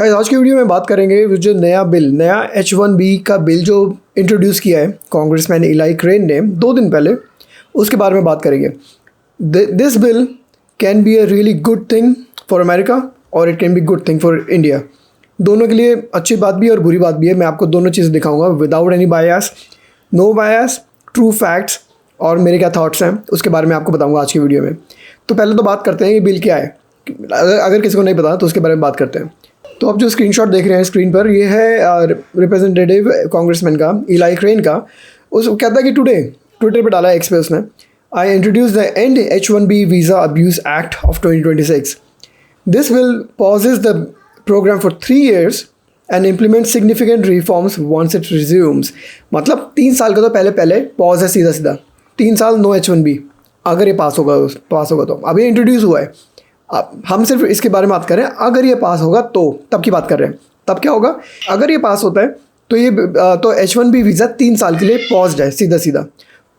Guys आज की video में बात करेंगे जो नया H1B का बिल जो इंट्रोड्यूस किया है कांग्रेसमैन इलाई क्रेन ने 2 दिन पहले, उसके बारे में बात करेंगे। This bill can be a really good thing for America और it can be good thing for India. दोनों के लिए अच्छी बात भी है और बुरी बात भी है। मैं आपको दोनों चीज़ें दिखाऊंगा विदाउट एनी बायस, नो बायस, ट्रू फैक्ट्स और मेरे क्या थॉट्स हैं उसके बारे में आपको बताऊंगा आज की वीडियो में। तो पहले तो बात करते हैं ये बिल क्या है। अगर किसी को नहीं पता तो उसके बारे में बात करते हैं। तो आप जो स्क्रीनशॉट देख रहे हैं स्क्रीन पर, ये है रिप्रेजेंटेटिव कांग्रेसमैन का इलाई क्रेन का। उस कहता है कि ट्विटर पे डाला है, एक्स पे उसने, I introduce the end H1B visa abuse act of 2026। This will pauses the program for 3 years and implement significant reforms once it resumes. मतलब 3 साल का तो पहले पॉज है, सीधा 3 साल नो H1B। अगर ये पास होगा तो अभी इंट्रोड्यूस हुआ है। अब हम सिर्फ इसके बारे में बात कर रहे हैं। अगर ये पास होगा तो तब की बात कर रहे हैं। तब क्या होगा? अगर ये पास होता है तो H1B वीज़ा 3 साल के लिए पॉज्ड है सीधा।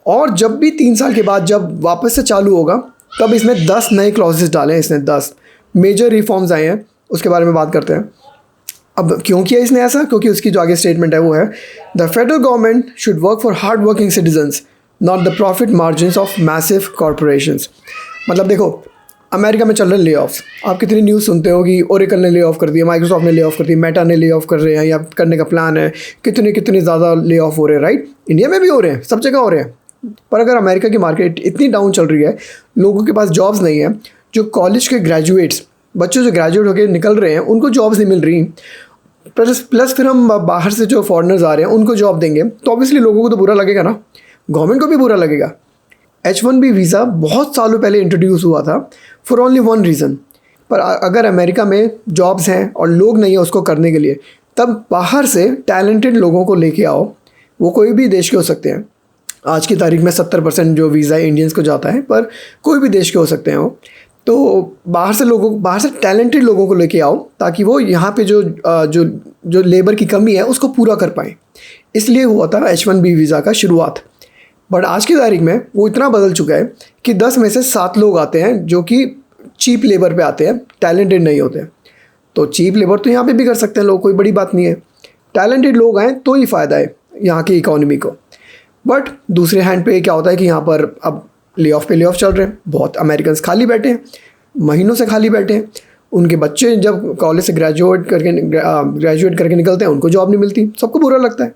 और जब भी 3 साल के बाद जब वापस से चालू होगा तब इसमें 10 नए क्लॉजेस डाले हैं। इसने 10 मेजर रिफॉर्म्स आए हैं, उसके बारे में बात करते हैं। अब क्यों किया इसने ऐसा? क्योंकि उसकी जो आगे स्टेटमेंट है वो है, the federal government should work for hard working citizens not the profit margin of massive corporations. मतलब देखो, अमेरिका में चल रहे ले ऑफ्स। आप कितनी न्यूज़ सुनते हो कि ओरेकल ने ले ऑफ कर दिया, माइक्रोसॉफ्ट ने ले ऑफ कर दी, मेटा ने ले ऑफ कर रहे हैं या करने का प्लान है। कितने ज़्यादा ले ऑफ हो रहे हैं, राइट? इंडिया में भी हो रहे हैं, सब जगह हो रहे हैं। पर अगर अमेरिका की मार्केट इतनी डाउन चल रही है, लोगों के पास जॉब्स नहीं है, जो कॉलेज के ग्रेजुएट्स बच्चे जो ग्रेजुएट होकर निकल रहे हैं उनको जॉब्स नहीं मिल रही, प्लस फिर हम बाहर से जो फॉरेनर्स आ रहे हैं उनको जॉब देंगे, तो ऑब्वियसली लोगों को तो बुरा लगेगा ना, गवर्नमेंट को भी बुरा लगेगा। H1B वीज़ा बहुत सालों पहले इंट्रोड्यूस हुआ था फॉर ओनली वन रीज़न। पर अगर अमेरिका में जॉब्स हैं और लोग नहीं है उसको करने के लिए, तब बाहर से टैलेंटेड लोगों को लेके आओ। वो कोई भी देश के हो सकते हैं। आज की तारीख में 70% जो वीज़ा इंडियंस को जाता है, पर कोई भी देश के हो सकते हैं वो। तो बाहर से टैलेंटेड लोगों को लेके आओ ताकि वो यहाँ पे जो लेबर की कमी है उसको पूरा कर पाएँ। इसलिए हुआ था H1B वीज़ा का शुरुआत। बट आज की तारीख में वो इतना बदल चुका है कि 10 में से 7 लोग आते हैं जो कि चीप लेबर पे आते हैं, टैलेंटेड नहीं होते। तो चीप लेबर तो यहाँ पे भी कर सकते हैं लोग, कोई बड़ी बात नहीं है। टैलेंटेड लोग आएँ तो ही फ़ायदा है यहाँ की इकोनॉमी को। बट दूसरे हैंड पे क्या होता है कि यहाँ पर अब ले ऑफ चल रहे हैं। बहुत अमेरिकन खाली बैठे हैं, महीनों से खाली बैठे हैं। उनके बच्चे जब कॉलेज से ग्रेजुएट करके निकलते हैं उनको जॉब नहीं मिलती, सबको बुरा लगता है।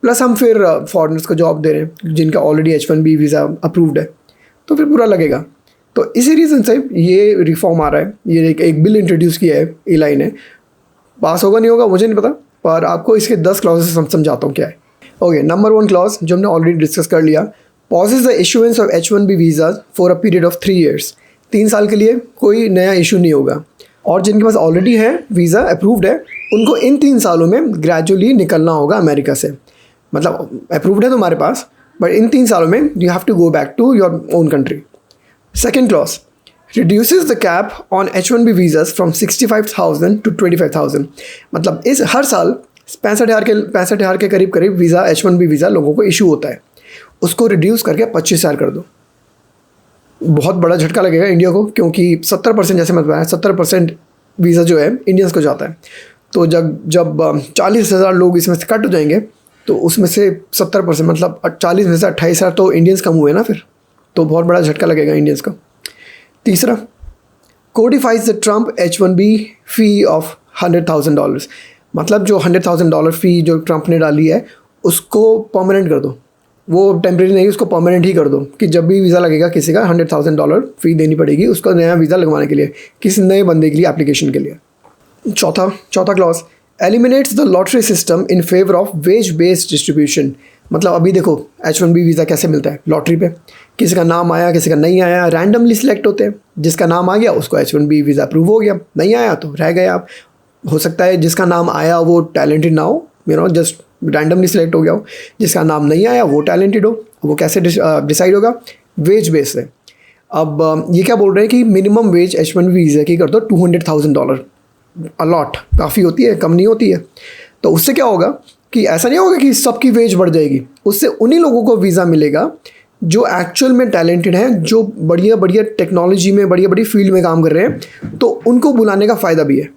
प्लस हम फिर फॉरेनर्स को जॉब दे रहे हैं जिनका ऑलरेडी H1B वीज़ा अप्रूव्ड है, तो फिर बुरा लगेगा। तो इसी रीज़न से ये रिफॉर्म आ रहा है। ये एक बिल इंट्रोड्यूस किया है इलाई ने। पास होगा नहीं होगा मुझे नहीं पता, पर आपको इसके 10 क्लॉजेस समझाता हूँ क्या है। ओके, नंबर 1 क्लॉज जो हमने ऑलरेडी डिस्कस कर लिया, pauses the issuance of H1B visa for a period of 3 years। 3 साल के लिए कोई नया इशू नहीं होगा। और जिनके पास ऑलरेडी है वीज़ा अप्रूव्ड है, उनको इन 3 सालों में ग्रेजुअली निकलना होगा अमेरिका से। मतलब अप्रूव्ड है तुम्हारे पास, बट इन 3 सालों में you have to go back to your own country. Second clause reduces the cap on H1B visas from 65,000 to 25,000। मतलब इस हर साल 65,000 के करीब वीज़ा H1B वीज़ा लोगों को इशू होता है, उसको रिड्यूस करके 25,000 कर दो। बहुत बड़ा झटका लगेगा इंडिया को, क्योंकि 70% जैसे मैं बताया 70% वीज़ा जो है इंडियंस को जाता है। तो जब 40,000 लोग इसमें से कट हो जाएंगे तो उसमें से 70% मतलब 40 में से 28,000 तो इंडियंस कम हुए ना फिर, तो बहुत बड़ा झटका लगेगा इंडियंस को। तीसरा, codifies the Trump H1B fee of $100,000। मतलब जो $100,000 फ़ी जो ट्रम्प ने डाली है उसको परमानेंट कर दो। वो टेम्प्रेरी नहीं, उसको परमानेंट ही कर दो कि जब भी वीज़ा लगेगा किसी का $100,000 फ़ी देनी पड़ेगी उसको नया वीज़ा लगवाने के लिए, किसी नए बंदे के लिए एप्लीकेशन के लिए। चौथा clause eliminates the lottery system in favour of ways based distribution. मतलब अभी देखो H1B वीज़ा कैसे मिलता है, लॉटरी पे। किसी का नाम आया, किसी का नहीं आया, रैंडमली सिलेक्ट होते हैं। जिसका नाम आ गया उसको H1B वीज़ा अप्रूव हो गया, नहीं आया तो रह गए आप। हो सकता है जिसका नाम आया वो टैलेंटेड ना हो, जस्ट रैंडमली सिलेक्ट हो गया हो। जिसका नाम नहीं आया वो टैलेंटेड हो। वो कैसे डिसाइड होगा? वेज बेस से। अब ये क्या बोल रहे हैं कि मिनिमम वेज H1B वीज़ा की कर दो $200,000। अलॉट काफ़ी होती है, कम नहीं होती है। तो उससे क्या होगा कि ऐसा नहीं होगा कि सबकी वेज बढ़ जाएगी, उससे उन्हीं लोगों को वीज़ा मिलेगा जो एक्चुअल में टैलेंटेड हैं, जो बढ़िया टेक्नोलॉजी में बढ़िया फील्ड में काम कर रहे हैं, तो उनको बुलाने का फ़ायदा भी है।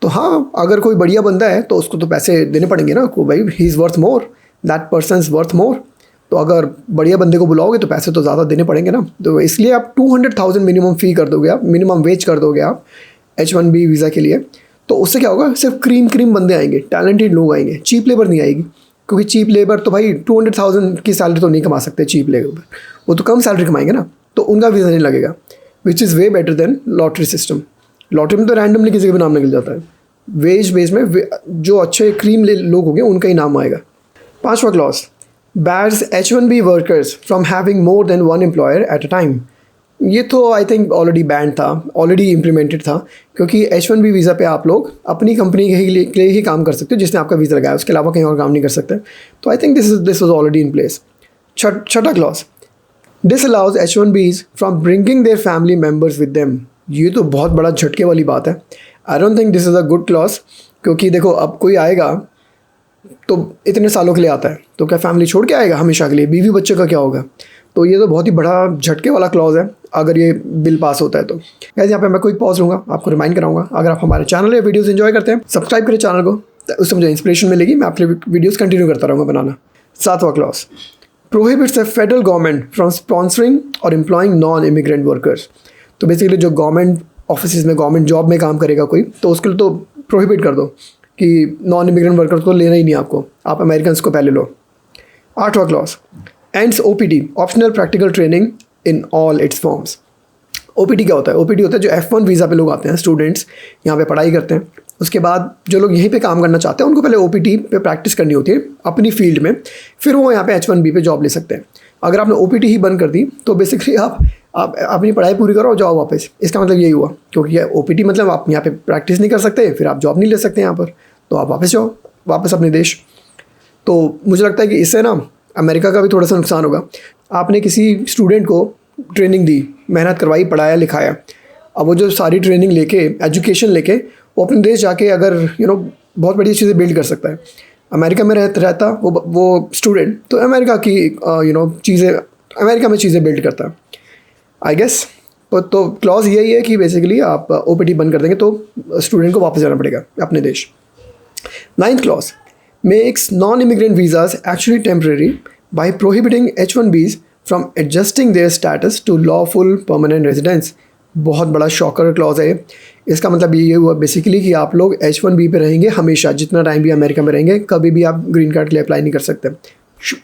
तो हाँ, अगर कोई बढ़िया बंदा है तो उसको तो पैसे देने पड़ेंगे ना, को भाई he is worth more, that person is worth more. तो अगर बढ़िया बंदे को बुलाओगे तो पैसे तो ज़्यादा देने पड़ेंगे ना। तो इसलिए आप 200,000 मिनिमम फ़ी कर दोगे, आप मिनिमम वेज कर दोगे आप H1B वीज़ा के लिए। तो उससे क्या होगा, सिर्फ क्रीम बंदे आएंगे, टैलेंटेड लोग आएंगे, चीप लेबर नहीं आएगी। क्योंकि चीप लेबर तो भाई 200,000 की सैलरी तो नहीं कमा सकते चीप लेबर, वो तो कम सैलरी कमाएंगे ना, तो उनका वीज़ा नहीं लगेगा। Which is way better than lottery system. Lottery में तो रैंडमली किसी का भी नाम निकल जाता है, वेज बेस में जो अच्छे क्रीम लोग होंगे उनका ही नाम आएगा। 5वां clause, bars H1B workers from having more than one employer at a time। ये तो आई थिंक ऑलरेडी बैंड था, ऑलरेडी इम्प्लीमेंटेड था, क्योंकि H1B वीज़ा पे आप लोग अपनी कंपनी के लिए ही काम कर सकते हो जिसने आपका वीज़ा लगाया, उसके अलावा कहीं और काम नहीं कर सकते। तो I think this was already in place. छठा clause, this allows H1Bs from bringing their family members with them. ये तो बहुत बड़ा झटके वाली बात है। I don't think this is a good clause, क्योंकि देखो अब कोई आएगा तो इतने सालों के लिए आता है, तो क्या फैमिली छोड़ के आएगा हमेशा के लिए, बीवी बच्चे का क्या होगा। तो ये तो बहुत ही बड़ा झटके वाला क्लॉज है अगर ये बिल पास होता है तो। गाइस यहाँ पे मैं कोई पॉज लूँगा, आपको रिमाइंड कराऊंगा, अगर आप हमारे चैनल या वीडियोस एंजॉय करते हैं सब्सक्राइब करें चैनल को, तो उससे मुझे इंस्पिरेशन मिलेगी, मैं आपके वीडियोज़ कंटिन्यू करता रहूँगा बनाना। 7वां clause, prohibits the federal government from sponsoring और एम्प्लॉइंग नॉन इमिग्रेंट वर्कर्स। तो बेसिकली जो गवर्नमेंट ऑफिस में, गवर्नमेंट जॉब में काम करेगा कोई, तो उसके लिए तो प्रोहिबिट कर दो कि नॉन इमिग्रेंट वर्कर्स को लेना ही नहीं आपको, आप अमेरिकन्स को पहले लो। 8वां clause, ends OPT optional practical training in all its forms. OPT क्या होता है? OPT होता है जो F1 वीज़ा पे लोग आते हैं, स्टूडेंट्स यहाँ पे पढ़ाई करते हैं, उसके बाद जो लोग यहीं पे काम करना चाहते हैं उनको पहले OPT पे प्रैक्टिस करनी होती है अपनी फील्ड में, फिर वो यहाँ पे H1B पे जॉब ले सकते हैं। अगर आपने OPT ही बंद कर दी तो बेसिकली आप अपनी पढ़ाई पूरी करो और जाओ वापस, इसका मतलब यही हुआ, क्योंकि OPT मतलब आप यहाँ पे प्रैक्टिस नहीं कर सकते, फिर आप जॉब नहीं ले सकते यहाँ पर, तो आप वापस जाओ वापस अपने देश। तो मुझे लगता है कि इससे ना अमेरिका का भी थोड़ा सा नुकसान होगा। आपने किसी स्टूडेंट को ट्रेनिंग दी, मेहनत करवाई, पढ़ाया लिखाया, अब वो जो सारी ट्रेनिंग लेके, एजुकेशन लेके वो अपने देश जाके अगर बहुत बड़ी चीज़ें बिल्ड कर सकता है। अमेरिका में रहता वो स्टूडेंट, तो अमेरिका की चीज़ें, अमेरिका में चीज़ें बिल्ड करता है आई गेस। तो क्लॉज यही है कि बेसिकली आप OPT बंद कर देंगे तो स्टूडेंट को वापस जाना पड़ेगा अपने देश। 9th clause makes non-immigrant visas actually temporary by prohibiting H1Bs from adjusting their status to lawful permanent residence। बहुत बड़ा शॉकर क्लॉज है। इसका मतलब ये हुआ बेसिकली कि आप लोग H1B पे रहेंगे हमेशा, जितना टाइम भी अमेरिका में रहेंगे, कभी भी आप ग्रीन कार्ड के लिए अप्लाई नहीं कर सकते,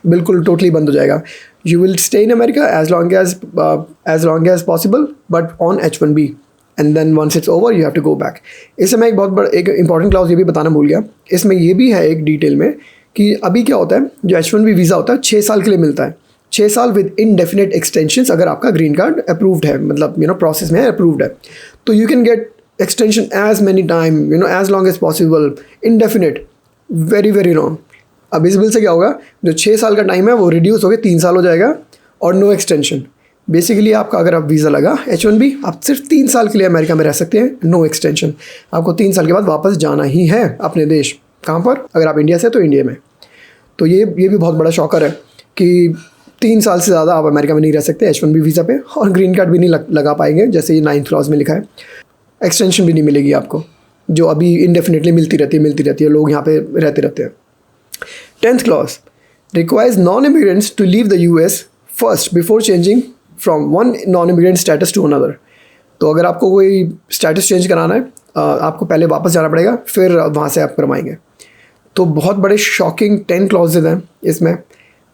बिल्कुल टोटली बंद हो जाएगा। You will stay in America as long as possible but on H1B and then once it's over you have to go back. इससे मैं एक इंपॉर्टेंट क्लाउज ये भी बताना भूल गया, इसमें ये भी है एक डिटेल में कि अभी क्या होता है, जो H1B वीज़ा होता है 6 साल के लिए मिलता है, 6 साल विद इनडेफिनेट एक्सटेंशंस। अगर आपका ग्रीन कार्ड अप्रूव्ड है, मतलब प्रोसेस में अप्रूव्ड है, तो you can get extension as many time as long as possible, indefinite, very long. अब इस बिल से क्या होगा, जो 6 साल का टाइम है वो रिड्यूस होकर 3 साल हो जाएगा और नो एक्सटेंशन। बेसिकली आपका अगर आप वीज़ा लगा H1B, आप सिर्फ 3 साल के लिए अमेरिका में रह सकते हैं, नो एक्सटेंशन। आपको 3 साल के बाद वापस जाना ही है अपने देश। कहाँ पर? अगर आप इंडिया से तो इंडिया में। तो ये भी बहुत बड़ा शॉकर है कि 3 साल से ज़्यादा आप अमेरिका में नहीं रह सकते H1B वीज़ा पे, और ग्रीन कार्ड भी नहीं लगा पाएंगे, जैसे ये 9th क्लॉज में लिखा है। एक्सटेंशन भी नहीं मिलेगी आपको, जो अभी इंडेफिनेटली मिलती रहती है, लोग यहाँ पे रहते हैं। 10th clause requires non-immigrants to leave the US first before changing from one non-immigrant status to another। तो अगर आपको कोई स्टेटस चेंज कराना है, आपको पहले वापस जाना पड़ेगा, फिर वहाँ से आप करवाएंगे। तो बहुत बड़े शॉकिंग 10 क्लॉजेज हैं इसमें।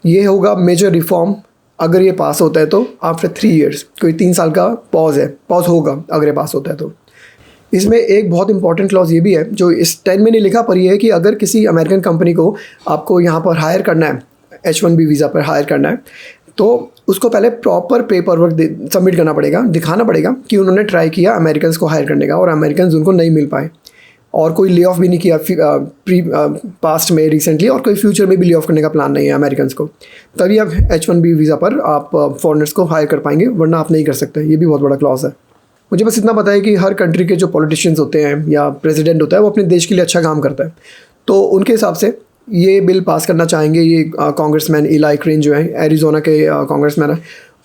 ये होगा मेजर रिफॉर्म अगर ये पास होता है तो, आफ्टर 3 years। कोई 3 साल का पॉज होगा अगर ये पास होता है तो। इसमें एक बहुत इंपॉर्टेंट क्लॉज ये भी है जो इस 10 में नहीं लिखा, पर ये है कि अगर किसी अमेरिकन कंपनी को आपको यहाँ पर हायर करना है, H1B वीज़ा पर हायर करना है, तो उसको पहले प्रॉपर पेपर वर्क सबमिट करना पड़ेगा, दिखाना पड़ेगा कि उन्होंने ट्राई किया अमेरिकन्स को हायर करने का और अमेरिकन्स उनको नहीं मिल पाए, और कोई ले ऑफ भी नहीं किया पास्ट में रिसेंटली, और कोई फ्यूचर में भी ले ऑफ करने का प्लान नहीं है अमेरिकन्स को। तभी आप H1B वीज़ा पर आप फॉरेनर्स को हायर कर पाएंगे, वरना आप नहीं कर सकते। ये भी बहुत बड़ा क्लॉज है। मुझे बस इतना पता है कि हर कंट्री के जो पॉलिटिशियंस होते हैं या प्रेसिडेंट होता है वो अपने देश के लिए अच्छा काम करता है, तो उनके हिसाब से ये बिल पास करना चाहेंगे। ये कांग्रेसमैन इलाई क्रेन जो है, एरिजोना के कांग्रेसमैन है,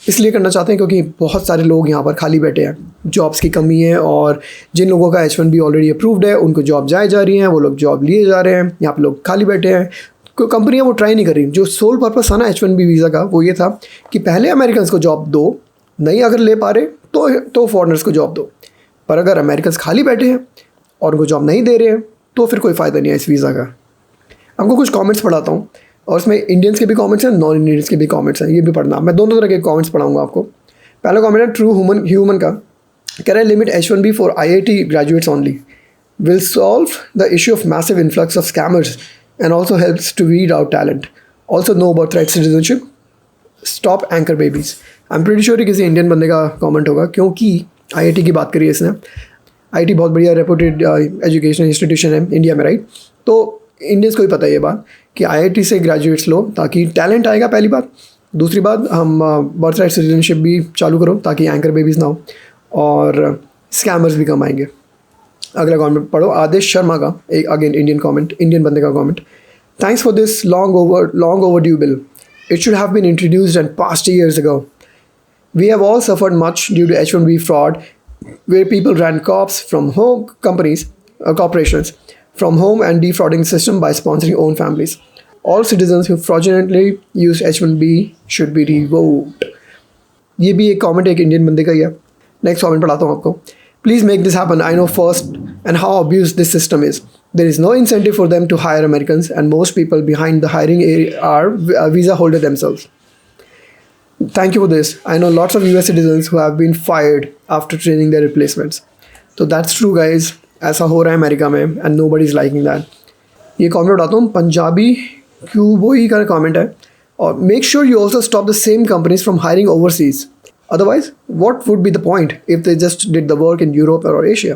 इसलिए करना चाहते हैं क्योंकि बहुत सारे लोग यहाँ पर खाली बैठे हैं, जॉब्स की कमी है, और जिन लोगों का H1B ऑलरेडी अप्रूव्ड है उनको जॉब जाए जा रही हैं, वो लोग जॉब लिए जा रहे हैं, यहाँ पर लोग खाली बैठे हैं। कोई कंपनियाँ वो ट्राई नहीं कर रही। जो सोल पर्पस था ना H1B वीज़ा का, वो ये था कि पहले अमेरिकन को जॉब दो, नहीं अगर ले पा रहे तो फॉरनर्स को जॉब दो। पर अगर अमेरिकन खाली बैठे हैं और उनको जॉब नहीं दे रहे हैं तो फिर कोई फ़ायदा नहीं है इस वीज़ा का। आपको कुछ कमेंट्स पढ़ाता हूँ, और उसमें इंडियंस के भी कमेंट्स हैं, नॉन इंडियंस के भी कमेंट्स हैं, ये भी पढ़ना। मैं दोनों तरह के कमेंट्स पढ़ाऊँगा आपको। पहला कमेंट है ट्रू ह्यूमन का, कह रहा है limit H1B for IIT graduates only will solve the issue of massive influx of scammers and also helps to weed out talent, also no about threat citizenship, stop anchor babies. I am pretty sure कि किसी Indian बंदे का comment होगा, क्योंकि IIT की बात करी है इसने। IIT बहुत बढ़िया रेपुटेड एजुकेशन इंस्टीट्यूशन है इंडिया में, राइट। तो इंडियंस को ही पता है ये बात कि IIT से ग्रेजुएट्स लो ताकि टैलेंट आएगा, पहली बात। दूसरी बात, हम बर्थ राइट सिटीजनशिप भी चालू करो ताकि एंकर बेबीज़ ना हो और स्कैमर्स भी कम आएंगे। अगला कमेंट पढ़ो, आदेश शर्मा का, एक अगेन इंडियन बंदे का comment. Thanks for this long overdue bill, it should have been introduced and passed years ago. We have all suffered much due to H1B fraud, where people ran corporations from home and defrauding the system by sponsoring own families. All citizens who fraudulently used H1B should be revoked. ये भी एक comment एक Indian बंदे का ही है। Next comment पढ़ाता हूँ आपको। Please make this happen. I know first and how abused this system is. There is no incentive for them to hire Americans, and most people behind the hiring are visa holder themselves. Thank you for this. I know lots of US citizens who have been fired after training their replacements. So that's true guys. ऐसा हो रहा है America में and nobody is liking that. ये comment उठाता हूँ, पंजाबी क्यूबोई का comment है, और make sure you also stop the same companies from hiring overseas. Otherwise, what would be the point if they just did the work in Europe or Asia?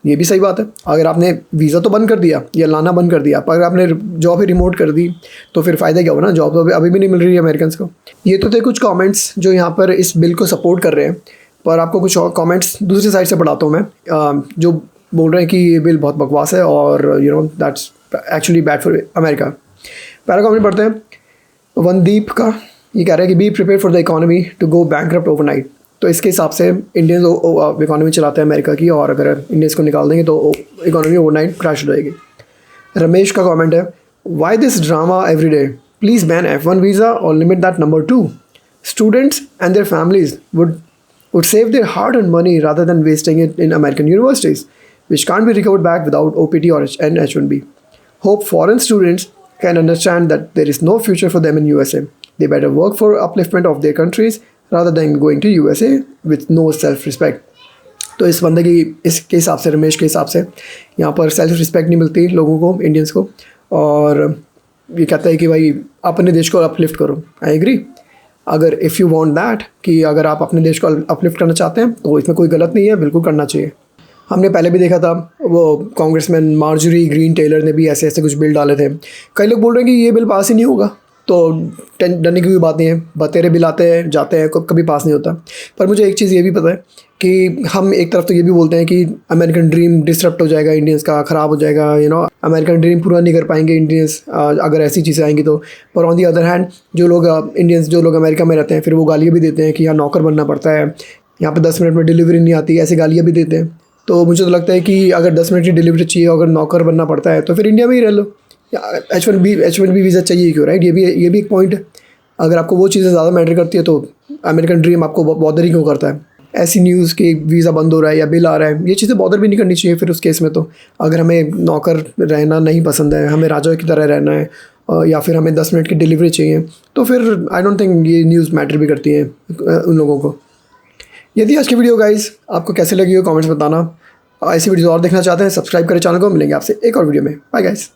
ये भी सही बात है। अगर आपने वीज़ा तो बंद कर दिया या लाना बंद कर दिया, पर अगर आपने जॉब ही रिमोट कर दी तो फिर फ़ायदा क्या हुआ ना? जॉब तो अभी भी नहीं मिल रही है अमेरिकन को। ये तो थे कुछ कमेंट्स जो यहाँ पर इस बिल को सपोर्ट कर रहे हैं, पर आपको कुछ और कमेंट्स दूसरी साइड से पढ़ाता हूँ मैं, जो बोल रहे हैं कि ये बिल बहुत बकवास है और that's actually bad for America. पहला कमेंट पढ़ते हैं वनदीप का। ये कह रहा है कि be prepare for the economy to go bankrupt overnight. तो इसके हिसाब से इंडियंस इकोनॉमी चलाते हैं अमेरिका की, और अगर इंडियंस को निकाल देंगे तो इकोनॉमी ओवरनाइट क्रैश हो जाएगी। रमेश का कमेंट है why this drama every day, please ban F1 visa और limit that number 2। Students and their families would save their hard-earned money rather than wasting it in American universities, which can't be recovered back without OPT or H1B. Hope foreign students can understand that there is no future for them in USA. They better work for upliftment of their countries rather than going to USA with no self-respect. तो इस बंदे की इसके हिसाब से, रमेश के हिसाब से, यहाँ पर सेल्फ रिस्पेक्ट नहीं मिलती लोगों को, इंडियंस को, और ये कहता है कि भाई अपने देश को अपलिफ्ट करो। I agree. अगर इफ़ यू वांट दैट, कि अगर आप अपने देश को अपलिफ्ट करना चाहते हैं तो इसमें कोई गलत नहीं है, बिल्कुल करना चाहिए। हमने पहले भी देखा था, वो कांग्रेसमैन मार्जरी ग्रीन टेलर ने भी ऐसे ऐसे कुछ बिल डाले थे। कई लोग बोल रहे हैं कि ये बिल पास ही नहीं होगा, तो डरने की कोई बात नहीं है, बतेरे बिल आते हैं जाते हैं, कभी पास नहीं होता। पर मुझे एक चीज़ ये भी पता है कि हम एक तरफ तो ये भी बोलते हैं कि अमेरिकन ड्रीम डिस्टर्ब हो जाएगा, इंडियंस का ख़राब हो जाएगा, अमेरिकन ड्रीम पूरा नहीं कर पाएंगे इंडियंस अगर ऐसी चीज़ें आएंगी तो। पर ऑन दी अदर हैंड जो लोग इंडियंस जो लोग अमेरिका में रहते हैं, फिर वो गालियाँ भी देते हैं कि यहाँ नौकर बनना पड़ता है, यहाँ पर 10 मिनट में डिलीवरी नहीं आती, ऐसी गालियाँ भी देते हैं। तो मुझे तो लगता है कि अगर 10 मिनट की डिलीवरी चाहिए, अगर नौकर बनना पड़ता है तो फिर इंडिया में ही रह लो। H1B वीज़ा चाहिए क्यों, राइट? ये भी एक पॉइंट है। अगर आपको वो चीज़ें ज़्यादा मैटर करती है तो अमेरिकन ड्रीम आपको बॉदर ही क्यों करता है? ऐसी न्यूज़ कि वीज़ा बंद हो रहा है या बिल आ रहा है, ये चीज़ें बॉदर भी नहीं करनी चाहिए फिर उस केस में। तो अगर हमें नौकर रहना नहीं पसंद है, हमें राजा की तरह रहना है, या फिर हमें 10 मिनट की डिलीवरी चाहिए, तो फिर आई डोंट थिंक ये न्यूज़ मैटर भी करती है उन लोगों को। यदि आज की वीडियो गाइस आपको कैसे लगी हो कमेंट्स बताना। ऐसी वीडियो और देखना चाहते हैं सब्सक्राइब करें चैनल को। मिलेंगे आपसे एक और वीडियो में। Bye guys.